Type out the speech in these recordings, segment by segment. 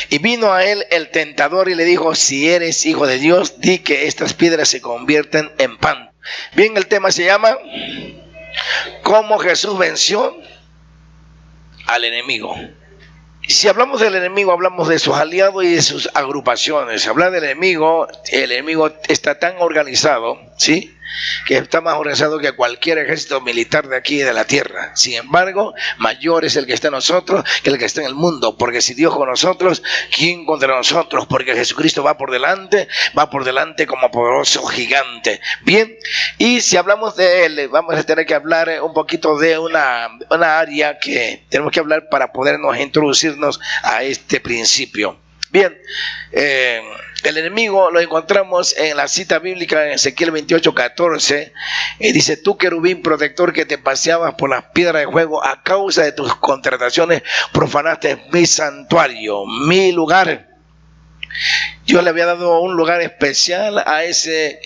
Y vino a él el tentador y le dijo: si eres hijo de Dios, di que estas piedras se convierten en pan. Bien, el tema se llama ¿cómo Jesús venció al enemigo? Y si hablamos del enemigo, hablamos de sus aliados y de sus agrupaciones. Hablar del enemigo, el enemigo está tan organizado, ¿sí?, que está más organizado que cualquier ejército militar de aquí de la tierra. Sin embargo, mayor es el que está en nosotros que el que está en el mundo, porque si Dios con nosotros, ¿quién contra nosotros? Porque Jesucristo va por delante como poderoso gigante. Bien, y si hablamos de él, vamos a tener que hablar un poquito de una área que tenemos que hablar para podernos introducirnos a este principio. Bien, el enemigo lo encontramos en la cita bíblica en Ezequiel 28:14. Dice: tú, querubín protector, que te paseabas por las piedras de fuego, a causa de tus contrataciones profanaste mi santuario, mi lugar. Dios le había dado un lugar especial a ese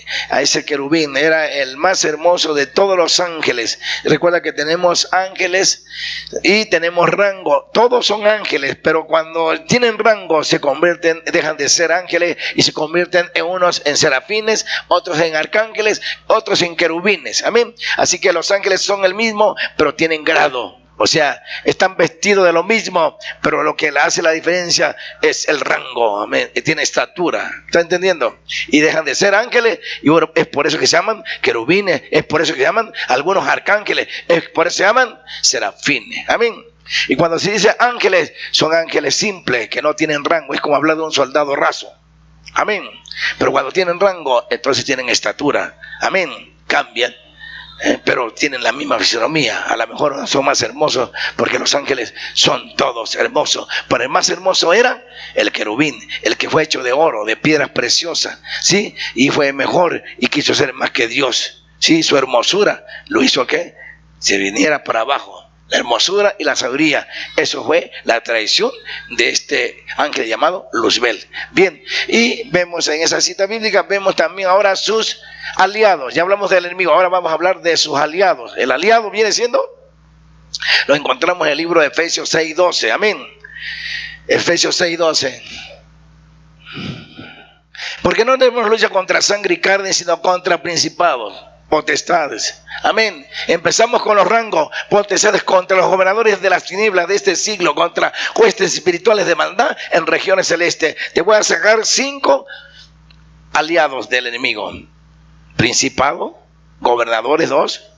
querubín. Era el más hermoso de todos los ángeles. Recuerda que tenemos ángeles y tenemos rango. Todos son ángeles, pero cuando tienen rango se convierten, dejan de ser ángeles y se convierten en unos en serafines, otros en arcángeles, otros en querubines. Amén. Así que los ángeles son el mismo, pero tienen grado. O sea, están vestidos de lo mismo, pero lo que le hace la diferencia es el rango. Amén. Tiene estatura. ¿Está entendiendo? Y dejan de ser ángeles, y bueno, es por eso que se llaman querubines, es por eso que se llaman algunos arcángeles, es por eso que se llaman serafines. Amén. Y cuando se dice ángeles, son ángeles simples, que no tienen rango. Es como hablar de un soldado raso. Amén. Pero cuando tienen rango, entonces tienen estatura. Amén. Cambian. Pero tienen la misma fisonomía. A lo mejor son más hermosos, porque los ángeles son todos hermosos, pero el más hermoso era el querubín, el que fue hecho de oro, de piedras preciosas, ¿sí? Y fue mejor y quiso ser más que Dios, ¿sí? Su hermosura lo hizo que se viniera para abajo. La hermosura y la sabiduría, eso fue la traición de este ángel llamado Luzbel. Bien, y vemos en esa cita bíblica, vemos también ahora sus aliados. Ya hablamos del enemigo, ahora vamos a hablar de sus aliados. El aliado viene siendo, lo encontramos en el libro de Efesios 6:12. Amén. Efesios 6:12. Porque no tenemos lucha contra sangre y carne, sino contra principados, potestades. Amén. Empezamos con los rangos. Potestades contra los gobernadores de las tinieblas de este siglo, contra huestes espirituales de maldad en regiones celestes. Te voy a sacar 5 aliados del enemigo: principado, gobernadores 2,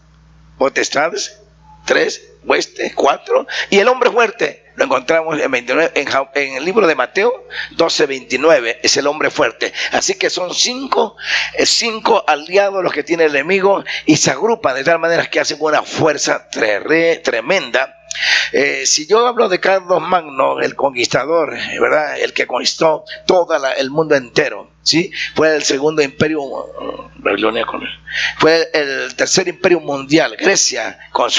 potestades 3, huestes 4, y el hombre fuerte. Lo encontramos en el libro de Mateo 12:29, es el hombre fuerte. Así que son 5 aliados los que tiene el enemigo, y se agrupan de tal manera que hacen una fuerza tremenda. Si yo hablo de Carlos Magno, el conquistador, ¿verdad?, el que conquistó todo el mundo entero, ¿sí? Fue el segundo imperio, fue el tercer imperio mundial, Grecia, con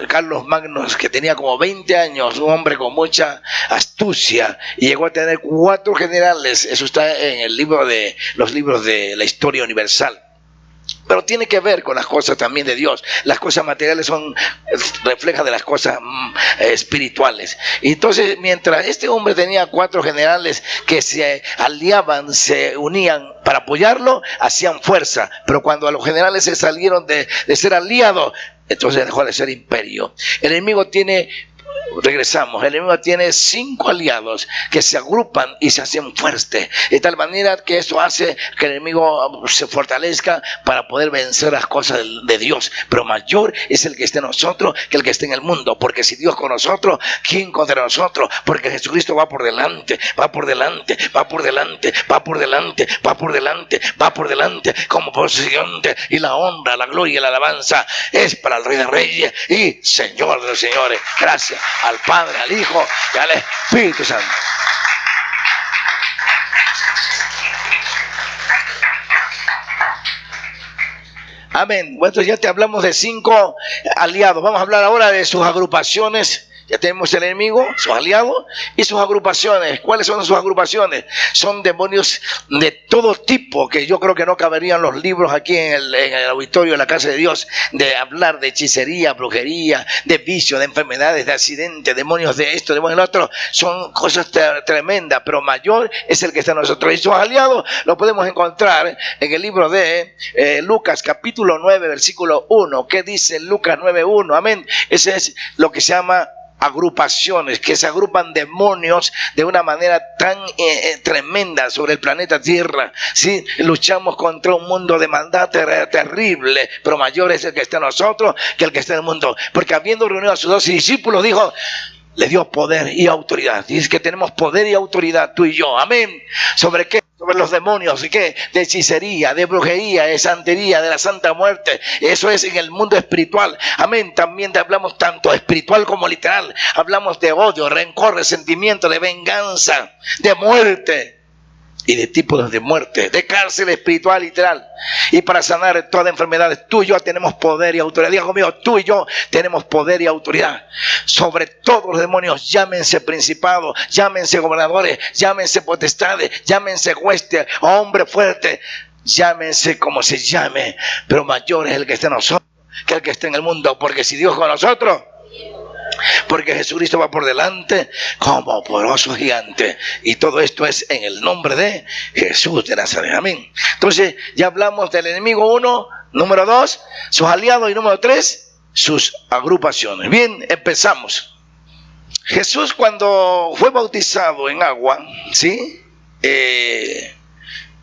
Carlos Magno, que tenía como 20 años, un hombre con mucha astucia, y llegó a tener 4 generales. Eso está en los libros de la historia universal. Pero tiene que ver con las cosas también de Dios. Las cosas materiales son reflejan de las cosas espirituales. Y entonces, mientras este hombre tenía 4 generales que se aliaban, se unían para apoyarlo, hacían fuerza. Pero cuando los generales se salieron de ser aliados, entonces dejó de ser imperio. El enemigo tiene... Regresamos, el enemigo tiene 5 aliados que se agrupan y se hacen fuertes, de tal manera que eso hace que el enemigo se fortalezca para poder vencer las cosas de Dios. Pero mayor es el que esté en nosotros que el que esté en el mundo, porque si Dios con nosotros, ¿quién contra nosotros? Porque Jesucristo va por delante, va por delante, va por delante, va por delante, va por delante, va por delante, como posesión, y la honra, la gloria y la alabanza es para el Rey de Reyes y Señor de los señores. Gracias al Padre, al Hijo y al Espíritu Santo. Amén. Bueno, ya te hablamos de 5 aliados. Vamos a hablar ahora de sus agrupaciones Ya tenemos el enemigo, sus aliados y sus agrupaciones. ¿Cuáles son sus agrupaciones? Son demonios de todo tipo, que yo creo que no caberían los libros aquí en el auditorio de la casa de Dios, de hablar de hechicería, brujería, de vicio, de enfermedades, de accidentes, demonios de esto, demonios de lo otro. Son cosas tremendas, pero mayor es el que está en nosotros. Y sus aliados lo podemos encontrar en el libro de Lucas capítulo 9, versículo 1. ¿Qué dice Lucas 9:1? Amén. Ese es lo que se llama agrupaciones, que se agrupan demonios de una manera tan tremenda sobre el planeta Tierra. ¿Sí? Luchamos contra un mundo de maldad terrible, pero mayor es el que está en nosotros que el que está en el mundo. Porque habiendo reunido a sus 12 discípulos, dijo, le dio poder y autoridad. Dice que tenemos poder y autoridad, tú y yo. Amén. ¿Sobre qué? Sobre los demonios, ¿y qué? De hechicería, de brujería, de santería, de la santa muerte. Eso es en el mundo espiritual. Amén. También hablamos tanto espiritual como literal. Hablamos de odio, rencor, resentimiento, de venganza, de muerte y de tipos de muerte, de cárcel espiritual literal. Y para sanar todas enfermedades, tú y yo tenemos poder y autoridad. Diga conmigo, tú y yo tenemos poder y autoridad sobre todos los demonios. Llámense principados, llámense gobernadores, llámense potestades, llámense huestes, hombre fuerte, llámense como se llame, pero mayor es el que está en nosotros que el que está en el mundo. Porque si Dios con nosotros, porque Jesucristo va por delante como poderoso gigante. Y todo esto es en el nombre de Jesús de Nazaret. Amén. Entonces ya hablamos del enemigo 1, número 2, sus aliados, y número 3, sus agrupaciones. Bien, empezamos. Jesús, cuando fue bautizado en agua, ¿sí?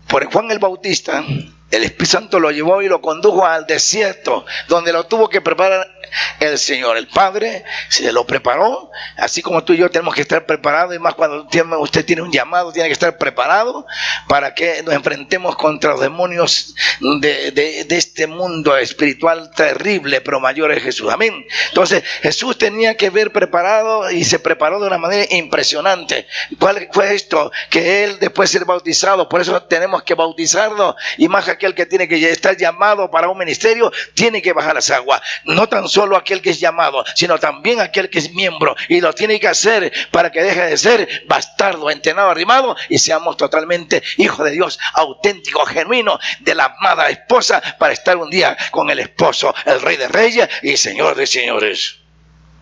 Por Juan el Bautista, el Espíritu Santo lo llevó y lo condujo al desierto, donde lo tuvo que preparar el Señor. El Padre se lo preparó, así como tú y yo tenemos que estar preparados, y más cuando usted tiene un llamado, tiene que estar preparado para que nos enfrentemos contra los demonios de este mundo espiritual terrible, pero mayor es Jesús. Amén. Entonces Jesús tenía que ver preparado, y se preparó de una manera impresionante. ¿Cuál fue esto? Que Él, después de ser bautizado, por eso tenemos que bautizarnos, y más aquel que tiene que estar llamado para un ministerio, tiene que bajar las aguas. No tan solo aquel que es llamado, sino también aquel que es miembro, y lo tiene que hacer para que deje de ser bastardo, entenado, arrimado, y seamos totalmente hijos de Dios, auténticos, genuinos, de la amada esposa, para estar un día con el esposo, el Rey de Reyes y Señor de Señores.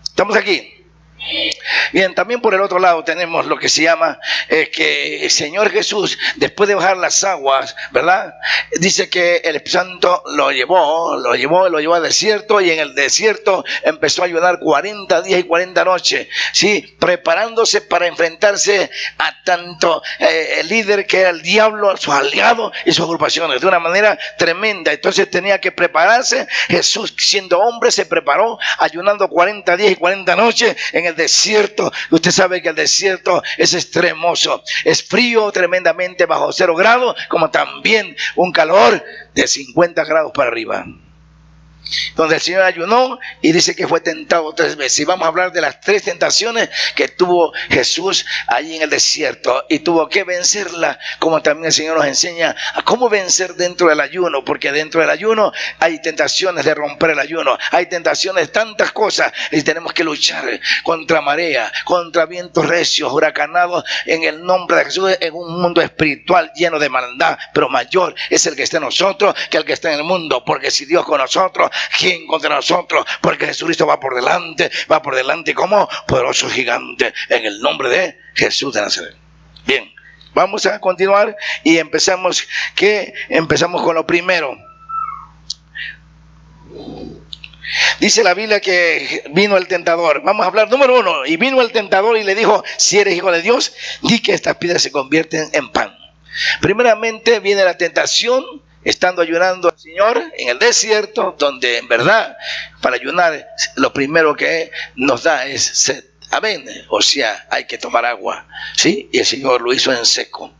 ¿Estamos aquí? Bien, también por el otro lado tenemos lo que se llama que el Señor Jesús, después de bajar las aguas, ¿verdad? Dice que el Espíritu Santo lo llevó al desierto, y en el desierto empezó a ayunar 40 días y 40 noches, ¿sí? Preparándose para enfrentarse a tanto el líder que era el diablo, a sus aliados y sus agrupaciones, de una manera tremenda. Entonces tenía que prepararse. Jesús, siendo hombre, se preparó ayunando 40 días y 40 noches en el desierto. Usted sabe que el desierto es extremoso, es frío tremendamente, bajo 0 grados, como también un calor de 50 grados para arriba, donde el Señor ayunó, y dice que fue tentado 3 veces. Y vamos a hablar de las 3 tentaciones que tuvo Jesús allí en el desierto, y tuvo que vencerla, como también el Señor nos enseña a cómo vencer dentro del ayuno, porque dentro del ayuno hay tentaciones de romper el ayuno, hay tentaciones, tantas cosas, y tenemos que luchar contra marea, contra vientos recios, huracanados, en el nombre de Jesús, en un mundo espiritual lleno de maldad, pero mayor es el que está en nosotros que el que está en el mundo. Porque si Dios con nosotros, ¿quién contra nosotros? Porque Jesucristo va por delante como poderoso gigante, en el nombre de Jesús de Nazaret. Bien, vamos a continuar y empezamos con lo primero. Dice la Biblia que vino el tentador. Vamos a hablar número 1. Y vino el tentador y le dijo: si eres hijo de Dios, di que estas piedras se convierten en pan. Primeramente viene la tentación, estando ayunando al Señor en el desierto, donde en verdad para ayunar lo primero que nos da es sed. Amén. O sea, hay que tomar agua, ¿sí? Y el Señor lo hizo en seco.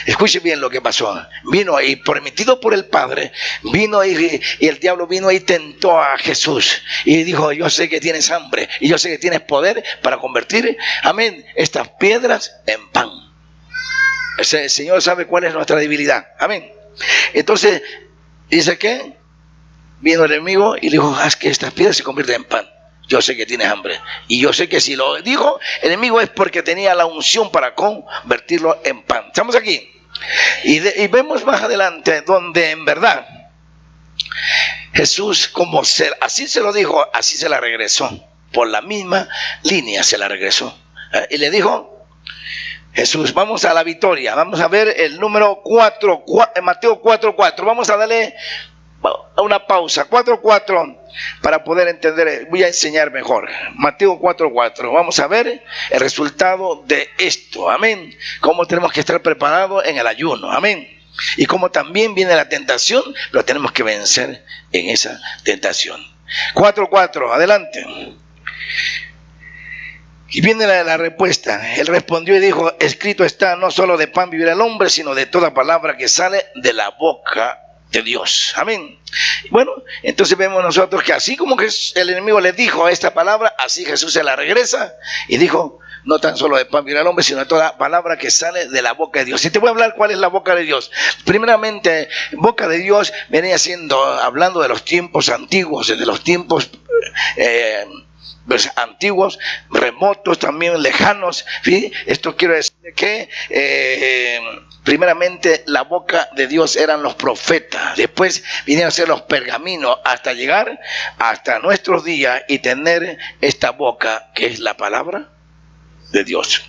Escuche bien lo que pasó. Vino y permitido por el Padre, vino y el diablo vino y tentó a Jesús y dijo: yo sé que tienes hambre y yo sé que tienes poder para convertir, amén, estas piedras en pan. El Señor sabe cuál es nuestra debilidad. Amén. Entonces dice que vino el enemigo y le dijo: haz que estas piedras se conviertan en pan. yo sé que tienes hambre. Y yo sé que si lo dijo el enemigo es porque tenía la unción para convertirlo en pan. Estamos aquí. Y vemos más adelante donde en verdad Jesús, así se lo dijo, así se la regresó. Por la misma línea se la regresó. Y le dijo Jesús, vamos a la victoria. Vamos a ver el número 4, Mateo 4:4. Vamos a darle una pausa, 4:4, para poder entender. Voy a enseñar mejor. Mateo 4:4. Vamos a ver el resultado de esto. Amén. Cómo tenemos que estar preparados en el ayuno. Amén. Y cómo también viene la tentación, pero tenemos que vencer en esa tentación. 4:4. Adelante. Y viene la respuesta. Él respondió y dijo: escrito está, no solo de pan vivirá el hombre, sino de toda palabra que sale de la boca de Dios. Amén. Bueno, entonces vemos nosotros que así como que el enemigo le dijo esta palabra, así Jesús se la regresa y dijo: no tan solo de pan vivirá el hombre, sino de toda palabra que sale de la boca de Dios. Y te voy a hablar cuál es la boca de Dios. Primeramente, boca de Dios venía hablando de los tiempos antiguos, de los tiempos antiguos, remotos, también lejanos. ¿Sí? Esto quiere decir que primeramente la boca de Dios eran los profetas, después vinieron a ser los pergaminos, hasta llegar hasta nuestros días y tener esta boca que es la palabra de Dios.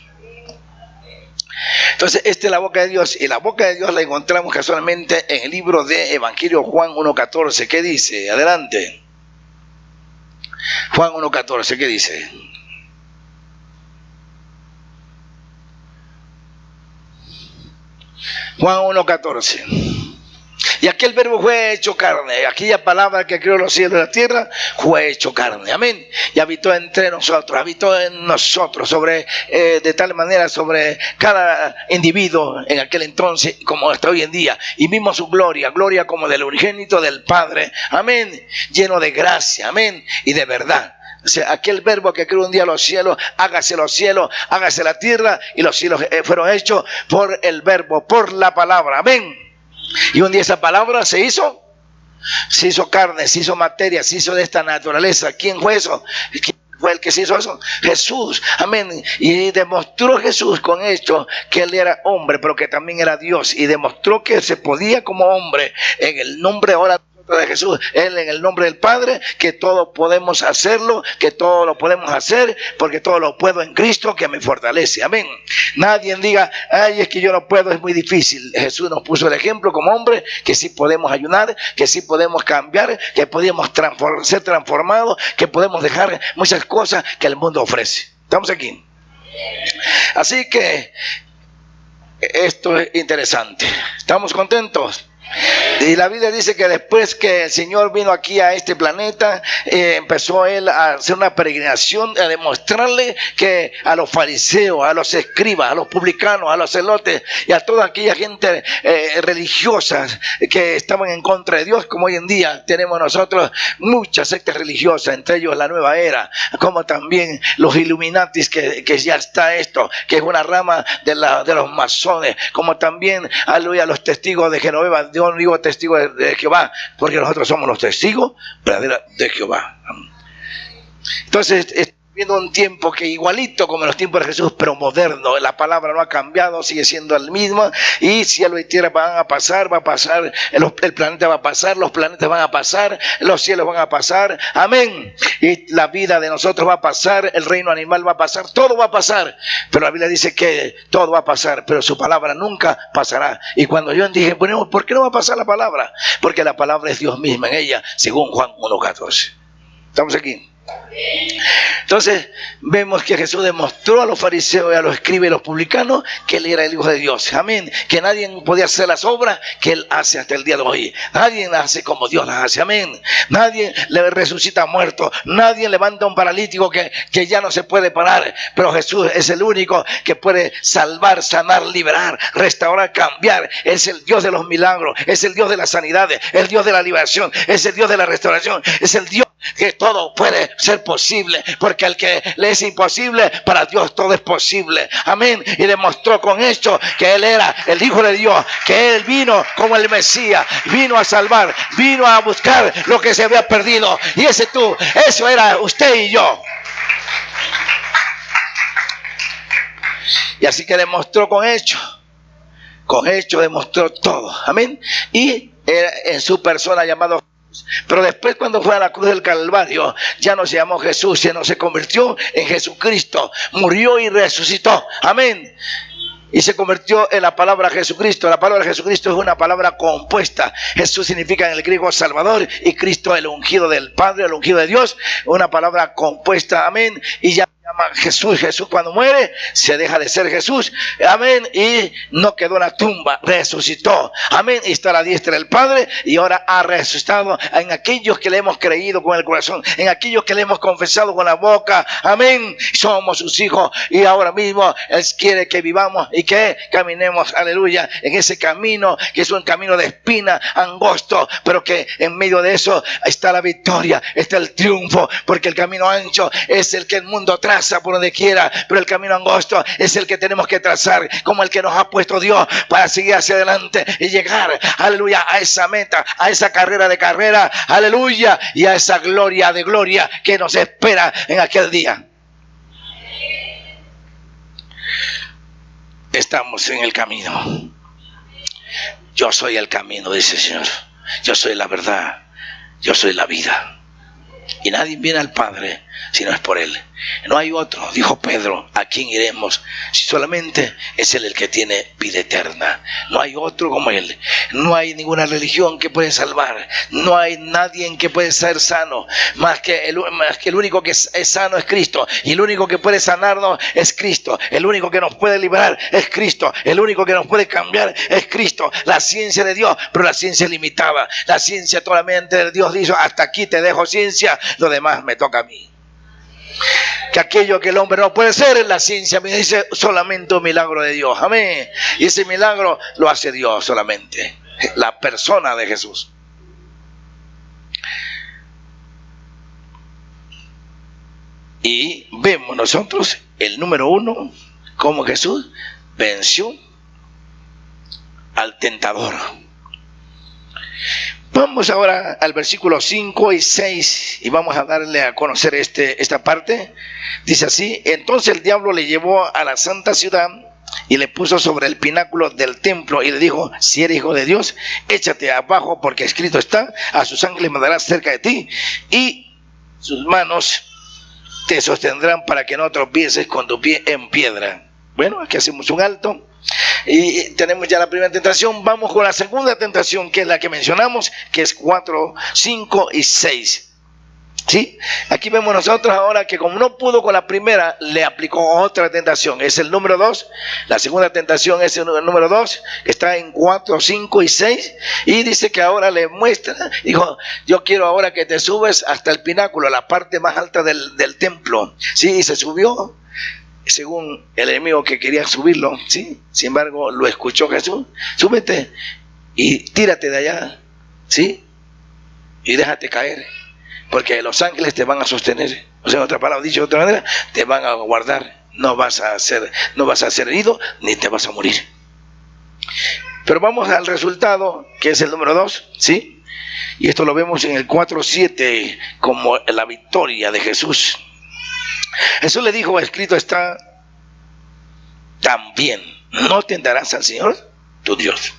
Entonces esta es la boca de Dios, y la boca de Dios la encontramos casualmente en el libro de Evangelio Juan 1:14. ¿Qué dice? Adelante. Juan 1:14, ¿qué dice? Juan 1:14. Y aquel verbo fue hecho carne, aquella palabra que creó los cielos y la tierra fue hecho carne, amén, y habitó entre nosotros, habitó en nosotros, de tal manera sobre cada individuo en aquel entonces como hasta hoy en día, y vimos su gloria como del unigénito del Padre, amén, lleno de gracia, amén, y de verdad. O sea, aquel verbo que creó un día los cielos, hágase la tierra, y los cielos fueron hechos por el verbo, por la palabra, amén. Y un día esa palabra se hizo carne, se hizo materia, se hizo de esta naturaleza. ¿Quién fue eso? ¿Quién fue el que se hizo eso? Jesús, amén. Y demostró Jesús con esto que él era hombre, pero que también era Dios, y demostró que se podía como hombre en el nombre ahora de Jesús, él en el nombre del Padre, que todo podemos hacerlo, que todo lo podemos hacer, porque todo lo puedo en Cristo que me fortalece, amén. Nadie diga: ay, es que yo no puedo, es muy difícil. Jesús nos puso el ejemplo como hombre, que sí podemos ayunar, que sí podemos cambiar, que podemos ser transformados, que podemos dejar muchas cosas que el mundo ofrece. Estamos aquí. Así que esto es interesante. ¿Estamos contentos? Y la Biblia dice que después que el Señor vino aquí a este planeta, empezó él a hacer una peregrinación, a demostrarle que a los fariseos, a los escribas, a los publicanos, a los celotes y a toda aquella gente religiosa que estaban en contra de Dios, como hoy en día tenemos nosotros muchas sectas religiosas, entre ellos la Nueva Era, como también los Illuminatis, que ya está esto, que es una rama de los masones, como también aleluya, los testigos de Jehová. Yo no digo testigos de Jehová, porque nosotros somos los testigos verdaderos de Jehová. Entonces, viendo un tiempo que igualito como en los tiempos de Jesús, pero moderno, la palabra no ha cambiado, sigue siendo el mismo, y cielo y tierra van a pasar, el planeta va a pasar, los planetas van a pasar, los cielos van a pasar, amén, y la vida de nosotros va a pasar, el reino animal va a pasar, todo va a pasar, pero la Biblia dice que todo va a pasar, pero su palabra nunca pasará. Y cuando yo dije, bueno, ¿por qué no va a pasar la palabra? Porque la palabra es Dios misma en ella, según Juan 1:14. ¿Estamos aquí? Entonces vemos que Jesús demostró a los fariseos y a los escribas y a los publicanos que él era el Hijo de Dios, amén, que nadie podía hacer las obras que él hace hasta el día de hoy. Nadie las hace como Dios las hace, amén. Nadie le resucita muerto, nadie levanta a un paralítico que ya no se puede parar, pero Jesús es el único que puede salvar, sanar, liberar, restaurar, cambiar. Es el Dios de los milagros, es el Dios de las sanidades, el Dios de la liberación, es el Dios de la restauración, es el Dios que todo puede ser posible, porque al que le es imposible, para Dios todo es posible. Amén. Y demostró con esto que Él era el Hijo de Dios, que Él vino como el Mesías, vino a salvar, vino a buscar lo que se había perdido. Y eso era usted y yo. Y así que demostró con hechos demostró todo. Amén. Y en su persona llamado Jesús. Pero después, cuando fue a la cruz del Calvario, ya no se llamó Jesús, sino se convirtió en Jesucristo. Murió y resucitó. Amén. Y se convirtió en la palabra Jesucristo. La palabra Jesucristo es una palabra compuesta. Jesús significa en el griego Salvador, y Cristo el ungido del Padre, el ungido de Dios. Una palabra compuesta. Amén. Y ya se llama Jesús. Jesús cuando muere se deja de ser Jesús. Amén. Y no quedó en la tumba, resucitó. Amén. Y está a la diestra del Padre, y ahora ha resucitado en aquellos que le hemos creído con el corazón, en aquellos que le hemos confesado con la boca. Amén. Somos sus hijos, y ahora mismo Él quiere que vivamos y que caminemos, aleluya, en ese camino que es un camino de espina, angosto, pero que en medio de eso está la victoria, está el triunfo, porque el camino ancho es el que el mundo traza por donde quiera, pero el camino angosto es el que tenemos que trazar, como el que nos ha puesto Dios para seguir hacia adelante y llegar, aleluya, a esa meta, a esa carrera de carrera, aleluya, y a esa gloria de gloria que nos espera en aquel día. Estamos en el camino. Yo soy el camino, dice el Señor. Yo soy la verdad. Yo soy la vida. Y nadie viene al Padre si no es por Él. No hay otro, dijo Pedro, ¿a quién iremos? Si solamente es Él el que tiene vida eterna. No hay otro como Él. No hay ninguna religión que puede salvar. No hay nadie en que puede ser sano. Más que el único que es sano es Cristo. Y el único que puede sanarnos es Cristo. El único que nos puede liberar es Cristo. El único que nos puede cambiar es Cristo. La ciencia de Dios, pero la ciencia es limitada. La ciencia solamente de Dios dice: hasta aquí te dejo ciencia, lo demás me toca a mí. Que aquello que el hombre no puede hacer, la ciencia me dice solamente un milagro de Dios. Amén. Y ese milagro lo hace Dios solamente, la persona de Jesús. Y vemos nosotros el número 1, cómo Jesús venció al tentador. Vamos ahora al versículo 5 y 6 y vamos a darle a conocer esta parte. Dice así: entonces el diablo le llevó a la santa ciudad y le puso sobre el pináculo del templo y le dijo: si eres hijo de Dios, échate abajo, porque escrito está: a sus ángeles mandará cerca de ti, y sus manos te sostendrán para que no tropieces con tu pie en piedra. Bueno, aquí hacemos un alto. Y tenemos ya la primera tentación. Vamos con la segunda tentación, que es la que mencionamos, que es 4, 5 y 6. ¿Sí? Aquí vemos nosotros ahora que como no pudo con la primera, le aplicó otra tentación. Es el número 2. La segunda tentación es el número 2, que está en 4, 5 y 6. Y dice que ahora le muestra, dijo: yo quiero ahora que te subes hasta el pináculo, la parte más alta del templo. Sí, y se subió según el enemigo que quería subirlo, ¿sí? Sin embargo, lo escuchó Jesús: súbete y tírate de allá, ¿sí? Y déjate caer, porque los ángeles te van a sostener. O sea, en otra palabra, dicho de otra manera, te van a guardar. No vas a ser herido, ni te vas a morir. Pero vamos al resultado, que es el número 2, ¿sí? Y esto lo vemos en el 4:7 como la victoria de Jesús. Jesús le dijo: escrito está también, no tentarás al Señor tu Dios.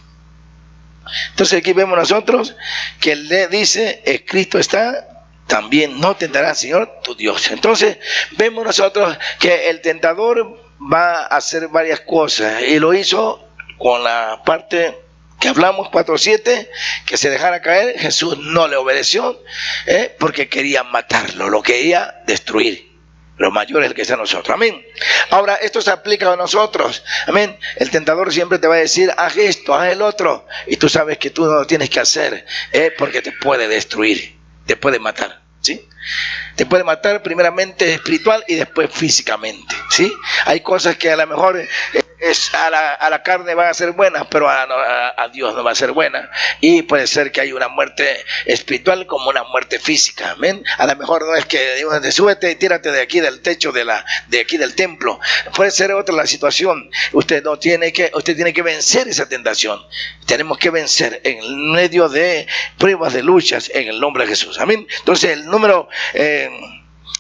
Entonces aquí vemos nosotros que le dice: escrito está también, no tentarás al Señor tu Dios. Entonces vemos nosotros que el tentador va a hacer varias cosas, y lo hizo con la parte que hablamos, 4:7, que se dejara caer. Jesús no le obedeció, porque quería matarlo, lo quería destruir. Lo mayor es el que está en nosotros. Amén. Ahora, esto se aplica a nosotros. Amén. El tentador siempre te va a decir: haz esto, haz el otro. Y tú sabes que tú no lo tienes que hacer, porque te puede destruir, te puede matar, ¿sí? Te puede matar primeramente espiritual y después físicamente, ¿sí? Hay cosas que a lo mejor a la carne van a ser buenas, pero a Dios no va a ser buena. Y puede ser que haya una muerte espiritual como una muerte física. Amén. A lo mejor no es que Dios te súbete y tírate de aquí del techo de aquí del templo. Puede ser otra la situación. Usted tiene que vencer esa tentación. Tenemos que vencer en medio de pruebas, de luchas, en el nombre de Jesús. Amén. Entonces el número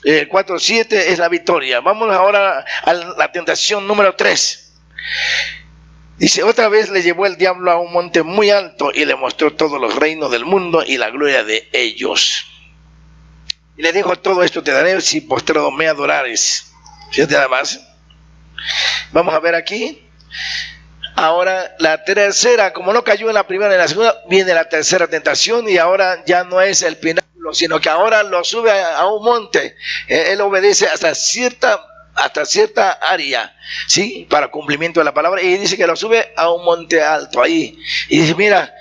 4:7 es la victoria. Vamos ahora a la tentación número 3. Dice: otra vez le llevó el diablo a un monte muy alto y le mostró todos los reinos del mundo y la gloria de ellos. Y le dijo: todo esto te daré si postrado me adorares. Fíjate nada más. Vamos a ver aquí. Ahora la tercera, como no cayó en la primera y en la segunda, viene la tercera tentación, y ahora ya no es el pináculo, sino que ahora lo sube a un monte. Él obedece hasta cierta área, ¿sí? Para cumplimiento de la palabra, y dice que lo sube a un monte alto ahí, y dice: mira,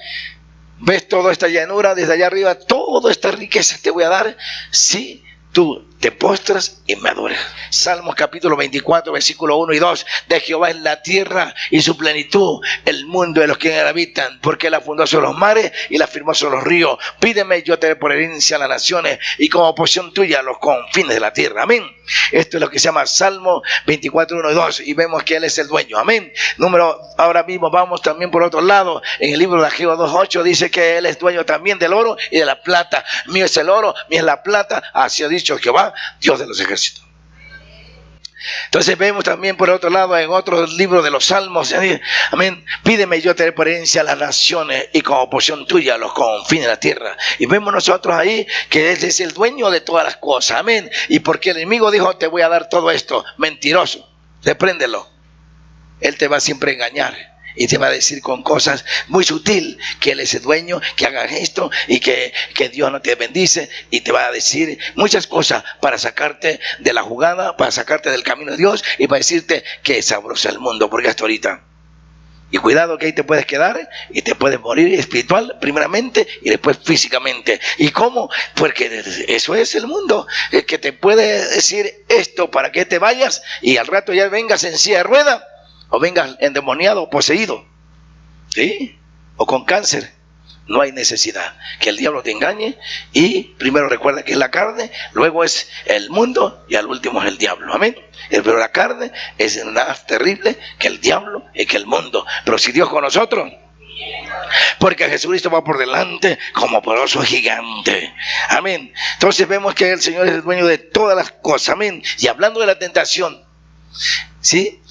ves toda esta llanura, desde allá arriba, toda esta riqueza te voy a dar, si tú te postras y me adoras. Salmos capítulo 24, versículo 1 y 2. De Jehová es la tierra y su plenitud, el mundo de los que en él habitan, porque él la fundó sobre los mares y la firmó sobre los ríos. Pídeme, yo te daré por herencia a las naciones y como porción tuya los confines de la tierra. Amén. Esto es lo que se llama Salmo 24, 1 y 2, y vemos que él es el dueño. Amén. Ahora mismo vamos también por otro lado. En el libro de Ageo 2:8 dice que él es dueño también del oro y de la plata. Mío es el oro, mío es la plata, así ha dicho Jehová, Dios de los ejércitos. Entonces vemos también por otro lado en otro libro de los Salmos, amén: pídeme, yo te daré por herencia a las naciones y como porción tuya los confines de la tierra. Y vemos nosotros ahí que él es el dueño de todas las cosas. Amén. Y porque el enemigo dijo: te voy a dar todo esto, mentiroso, repréndelo. Él te va siempre a engañar y te va a decir con cosas muy sutil que él es el dueño, que hagas esto y que Dios no te bendice, y te va a decir muchas cosas para sacarte de la jugada, para sacarte del camino de Dios, y para decirte que es sabroso el mundo, porque hasta ahorita. Y cuidado, que ahí te puedes quedar y te puedes morir espiritual primeramente y después físicamente. ¿Y cómo? Porque eso es el mundo, que te puede decir esto para que te vayas y al rato ya vengas en silla de ruedas, o vengas endemoniado o poseído, ¿sí? O con cáncer. No hay necesidad que el diablo te engañe. Y primero recuerda que es la carne, luego es el mundo y al último es el diablo. Amén. Pero la carne es más terrible que el diablo y que el mundo. Pero si Dios con nosotros, porque Jesucristo va por delante como poderoso gigante. Amén. Entonces vemos que el Señor es el dueño de todas las cosas. Amén. Y hablando de la tentación, ¿sí?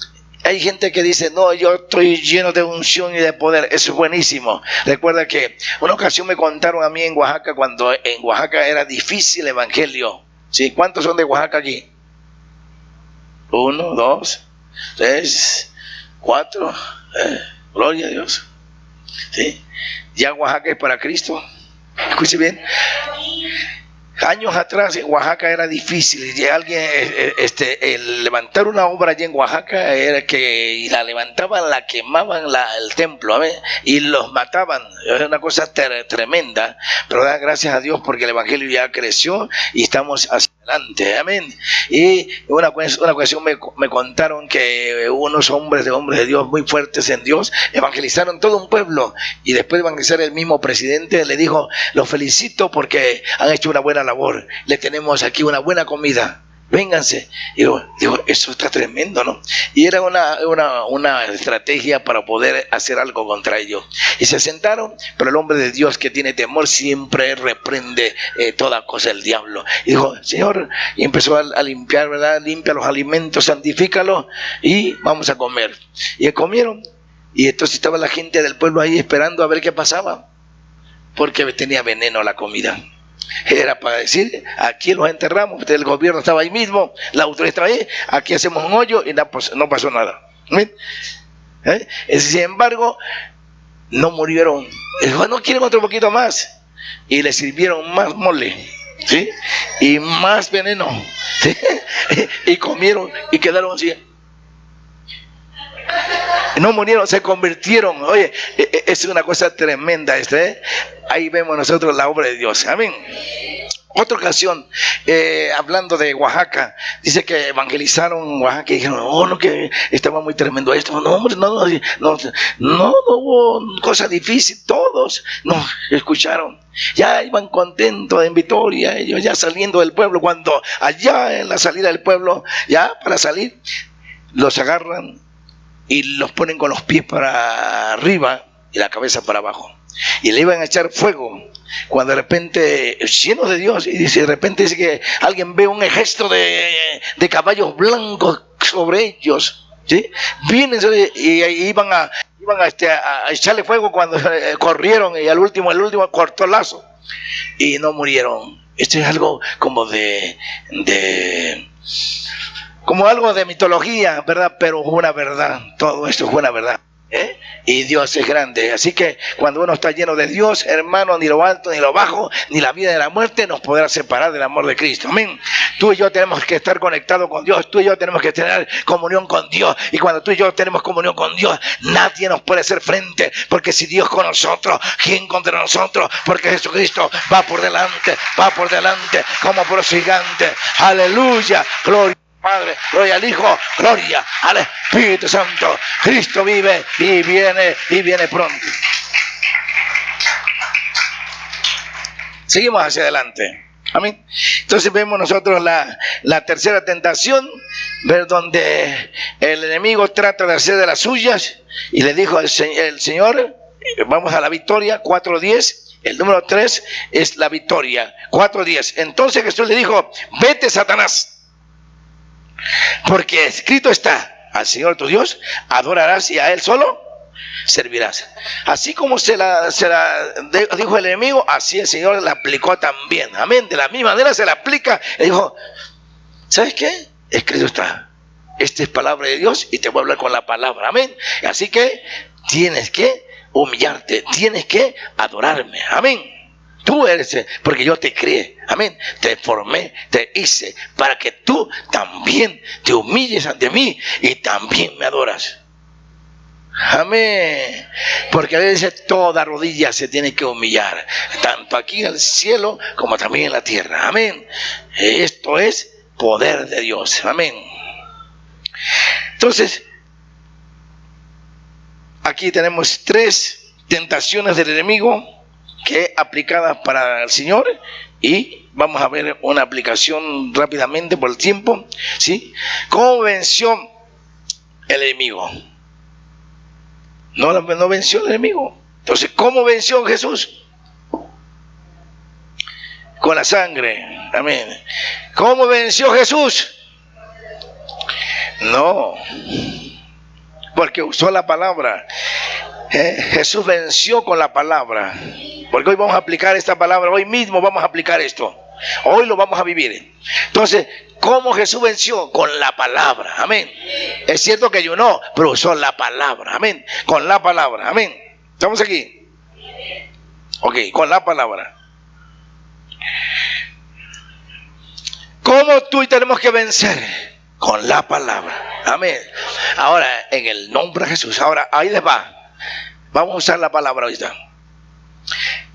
Hay gente que dice: no, yo estoy lleno de unción y de poder. Eso es buenísimo. Recuerda que una ocasión me contaron a mí en Oaxaca, cuando en Oaxaca era difícil el evangelio. ¿Sí? ¿Cuántos son de Oaxaca allí? 1, 2, 3, 4. Gloria a Dios. ¿Sí? Ya Oaxaca es para Cristo. Escuche bien. Años atrás en Oaxaca era difícil, y alguien, el levantar una obra allí en Oaxaca era que la levantaban, la quemaban el templo, ¿amén? Y los mataban. Es una cosa tremenda, pero da gracias a Dios porque el evangelio ya creció y estamos hacia adelante, amén. Y una ocasión me contaron que unos hombres de Dios muy fuertes en Dios evangelizaron todo un pueblo, y después de evangelizar el mismo presidente le dijo: los felicito porque han hecho una buena labor, le tenemos aquí una buena comida, vénganse. Y digo, eso está tremendo, ¿no? Y era una estrategia para poder hacer algo contra ellos. Y se sentaron, pero el hombre de Dios que tiene temor siempre reprende toda cosa del diablo. Y dijo: Señor, y empezó a limpiar, ¿verdad? Limpia los alimentos, santifícalos y vamos a comer. Y comieron, y entonces estaba la gente del pueblo ahí esperando a ver qué pasaba, porque tenía veneno la comida. Era para decir: aquí los enterramos, el gobierno estaba ahí mismo, la autoridad estaba ahí, aquí hacemos un hoyo y no pasó nada. Sin embargo, no murieron. No quieren otro poquito más, y le sirvieron más mole, ¿sí? Y más veneno, ¿sí? Y comieron y quedaron así. No murieron, se convirtieron. Oye, es una cosa tremenda Ahí vemos nosotros la obra de Dios. Amén. Otra ocasión, hablando de Oaxaca, dice que evangelizaron Oaxaca y dijeron, oh, no, que estaba muy tremendo esto. No, hombre, no hubo cosa difícil, todos nos escucharon. Ya iban contentos en Victoria, ellos ya saliendo del pueblo, cuando allá en la salida del pueblo, ya para salir, los agarran y los ponen con los pies para arriba y la cabeza para abajo. Y le iban a echar fuego, cuando de repente, llenos de Dios, y de repente dice que alguien ve un ejército de caballos blancos sobre ellos, ¿sí? Vienen y iban a echarle fuego cuando corrieron, y el último cortó el lazo y no murieron. Esto es algo como como algo de mitología, ¿verdad? Pero una verdad, todo esto es una verdad. Y Dios es grande. Así que cuando uno está lleno de Dios, hermano, ni lo alto ni lo bajo, ni la vida ni la muerte nos podrá separar del amor de Cristo. Amén. Tú y yo tenemos que estar conectados con Dios. Tú y yo tenemos que tener comunión con Dios. Y cuando tú y yo tenemos comunión con Dios, nadie nos puede hacer frente. Porque si Dios con nosotros, ¿quién contra nosotros? Porque Jesucristo va por delante como por gigante. Aleluya, gloria Padre, gloria al Hijo, gloria al Espíritu Santo. Cristo vive y viene pronto. Seguimos hacia adelante. Amén. Entonces vemos nosotros la tercera tentación, ver donde el enemigo trata de hacer de las suyas, y le dijo el Señor, vamos a la victoria, 4:10. El número 3 es la victoria, 4:10. Entonces Jesús le dijo, vete, Satanás, porque escrito está, al Señor tu Dios adorarás y a Él solo servirás. Así como se la dijo el enemigo, así el Señor la aplicó también. Amén. De la misma manera se la aplica. Él dijo, ¿sabes qué? Escrito está. Esta es palabra de Dios y te voy a hablar con la palabra. Amén. Así que tienes que humillarte, tienes que adorarme. Amén. Tú eres, porque yo te creé, amén, te formé, te hice, para que tú también te humilles ante mí y también me adoras. Amén. Porque a veces toda rodilla se tiene que humillar, tanto aquí en el cielo como también en la tierra. Amén. Esto es poder de Dios. Amén. Entonces, aquí tenemos 3 tentaciones del enemigo que aplicadas para el Señor, y vamos a ver una aplicación rápidamente por el tiempo, ¿sí? ¿Cómo venció el enemigo? No venció el enemigo. Entonces, ¿cómo venció Jesús? Con la sangre. Amén. ¿Cómo venció Jesús? No, porque usó la palabra. Jesús venció con la palabra. Porque hoy vamos a aplicar esta palabra, hoy mismo vamos a aplicar esto. Hoy lo vamos a vivir. Entonces, ¿cómo Jesús venció? Con la palabra. Amén. Es cierto que ayunó, pero usó la palabra. Amén. Con la palabra. Amén. ¿Estamos aquí? Ok, con la palabra. ¿Cómo tú y tenemos que vencer? Con la palabra. Amén. Ahora, en el nombre de Jesús. Ahora, ahí les va. Vamos a usar la palabra ahorita.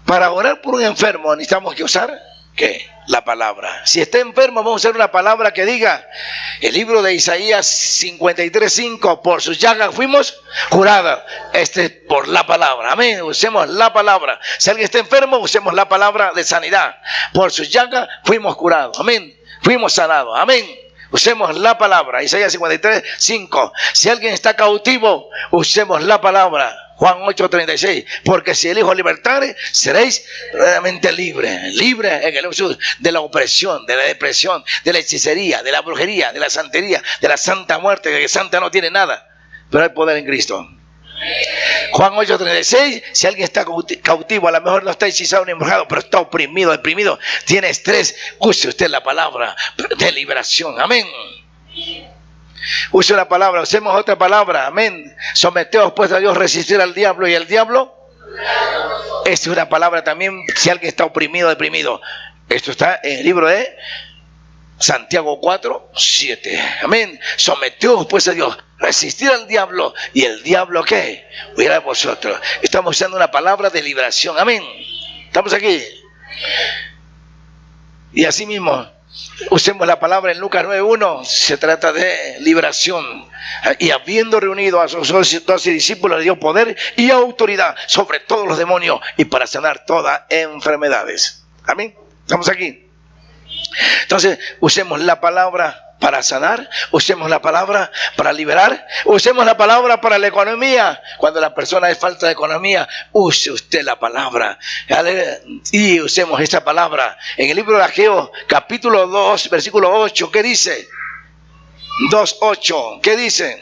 Para orar por un enfermo necesitamos que usar, ¿qué? La palabra. Si está enfermo, vamos a usar una palabra que diga, el libro de Isaías 53:5, por sus llagas fuimos curados. Este es por la palabra. Amén. Usemos la palabra. Si alguien está enfermo, usemos la palabra de sanidad. Por sus llagas fuimos curados. Amén. Fuimos sanados. Amén. Usemos la palabra. Isaías 53:5. Si alguien está cautivo, usemos la palabra. Juan 8:36, porque si el Hijo libertare, seréis realmente libres. Libres en el uso de la opresión, de la depresión, de la hechicería, de la brujería, de la santería, de la santa muerte, que santa no tiene nada, pero hay poder en Cristo. Juan 8:36, si alguien está cautivo, a lo mejor no está hechizado ni embrujado, pero está oprimido, deprimido, tiene estrés, use usted la palabra de liberación. Amén. Use la palabra, usemos otra palabra, amén. Someteos pues a Dios, resistir al diablo y el diablo. Esta es una palabra también, si alguien está oprimido, deprimido. Esto está en el libro de Santiago 4:7. Amén. Someteos pues a Dios, resistir al diablo y el diablo ¿qué? Huirá de vosotros. Estamos usando una palabra de liberación. Amén. ¿Estamos aquí? Y así mismo, usemos la palabra en Lucas 9:1, se trata de liberación. Y habiendo reunido a sus 12 discípulos, le dio poder y autoridad sobre todos los demonios y para sanar todas enfermedades. Amén. Estamos aquí. Entonces, usemos la palabra para sanar, usemos la palabra para liberar, usemos la palabra para la economía. Cuando la persona es falta de economía, use usted la palabra. Y usemos esta palabra. En el libro de Ageo, capítulo 2, versículo 8, ¿qué dice? 2:8, ¿qué dice?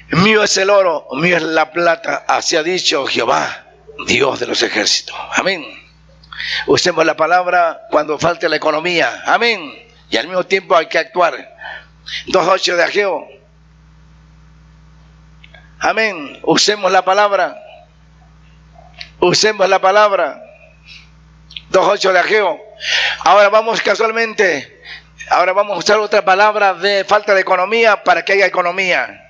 Mío es el oro, mío es la plata, así ha dicho Jehová, Dios de los ejércitos. Amén. Usemos la palabra cuando falte la economía. Amén. Y al mismo tiempo hay que actuar. 2:8 de Ageo. Amén. Usemos la palabra. Usemos la palabra. 2:8 de Ageo. Ahora vamos casualmente. Ahora vamos a usar otra palabra de falta de economía para que haya economía.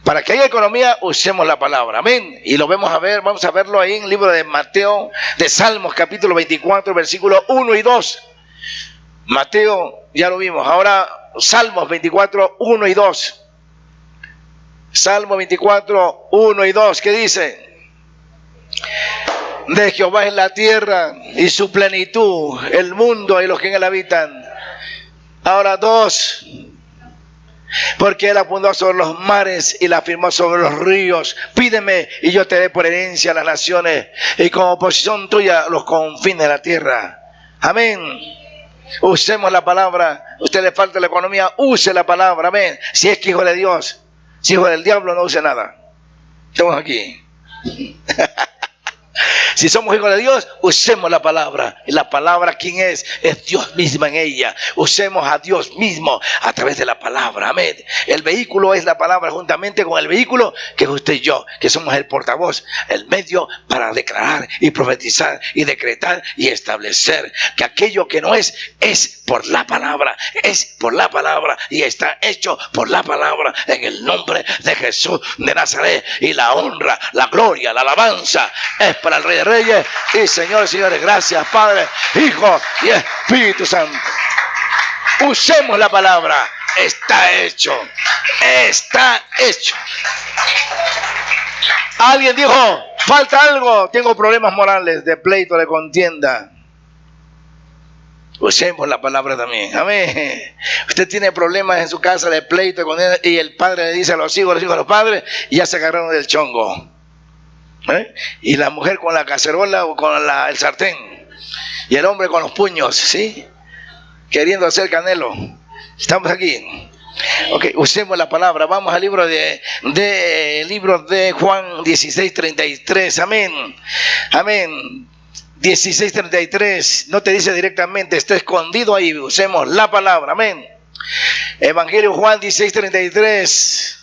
Para que haya economía, usemos la palabra. Amén. Y lo vamos a verlo ahí en el libro de Mateo, de Salmos, capítulo 24, versículos 1 y 2. Mateo, ya lo vimos. Ahora, Salmos 24, 1 y 2. Salmo 24, 1 y 2, ¿qué dice? De Jehová es la tierra y su plenitud, el mundo y los que en él habitan. Ahora 2. Porque él apuntó sobre los mares y la afirmó sobre los ríos. Pídeme y yo te daré por herencia a las naciones y como posesión tuya los confines de la tierra. Amén. Usemos la palabra. A usted le falta la economía, use la palabra. Amén. Si es que hijo de Dios, si hijo del diablo, no use nada. Estamos aquí. Si somos hijos de Dios, usemos la palabra. Y la palabra, ¿quién es? Es Dios mismo en ella. Usemos a Dios mismo a través de la palabra. Amén. El vehículo es la palabra juntamente con el vehículo que es usted y yo, que somos el portavoz, el medio para declarar y profetizar y decretar y establecer que aquello que no es por la palabra, es por la palabra y está hecho por la palabra en el nombre de Jesús de Nazaret. Y la honra, la gloria, la alabanza es para el Rey de Reyes y señores, gracias Padre, Hijo y Espíritu Santo. Usemos la palabra. Está hecho. Está hecho. Alguien dijo, falta algo, tengo problemas morales, de pleito, de contienda. Usemos la palabra también. Amén. Usted tiene problemas en su casa de pleito, de contienda, y el padre le dice a los hijos a los padres, y ya se agarraron del chongo. Y la mujer con la cacerola o con el sartén, y el hombre con los puños, ¿sí? Queriendo hacer canelo. Estamos aquí. Ok, usemos la palabra. Vamos al libro de Juan 16:33. Amén. Amén. 16:33. No te dice directamente, está escondido ahí. Usemos la palabra. Amén. Evangelio Juan 16:33.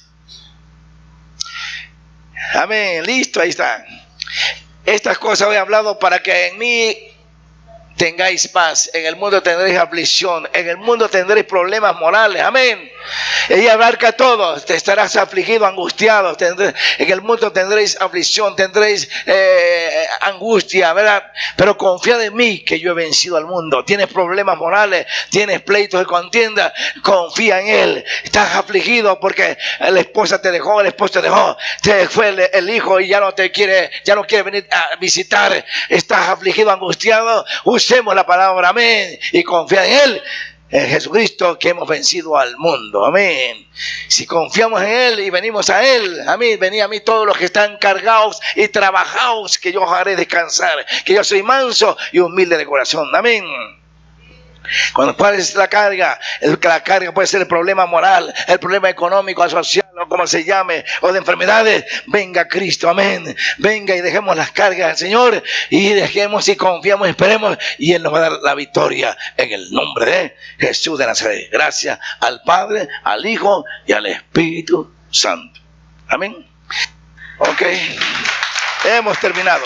Amén, listo, ahí está. Estas cosas he hablado para que en mí tengáis paz. En el mundo tendréis aflicción. En el mundo tendréis problemas morales. Amén. Ella abarca todo. Te estarás afligido, angustiado. En el mundo tendréis aflicción, tendréis angustia, ¿verdad? Pero confiad en mí que yo he vencido al mundo. Tienes problemas morales, tienes pleitos de contienda. Confía en Él. Estás afligido porque la esposa te dejó, el esposo te dejó. Te fue el hijo y ya no quiere venir a visitar. Estás afligido, angustiado. Usemos la palabra, amén, y confía en Él, en Jesucristo, que hemos vencido al mundo, amén. Si confiamos en Él y venimos a Él, amén, venid a mí todos los que están cargados y trabajados, que yo os haré descansar, que yo soy manso y humilde de corazón, amén. ¿Cuál es la carga? La carga puede ser el problema moral, el problema económico, social, o como se llame, o de enfermedades. Venga Cristo, amén. Venga y dejemos las cargas al Señor y dejemos y confiamos y esperemos y Él nos va a dar la victoria en el nombre de Jesús de Nazaret. Gracias al Padre, al Hijo y al Espíritu Santo. Amén. Ok, hemos terminado.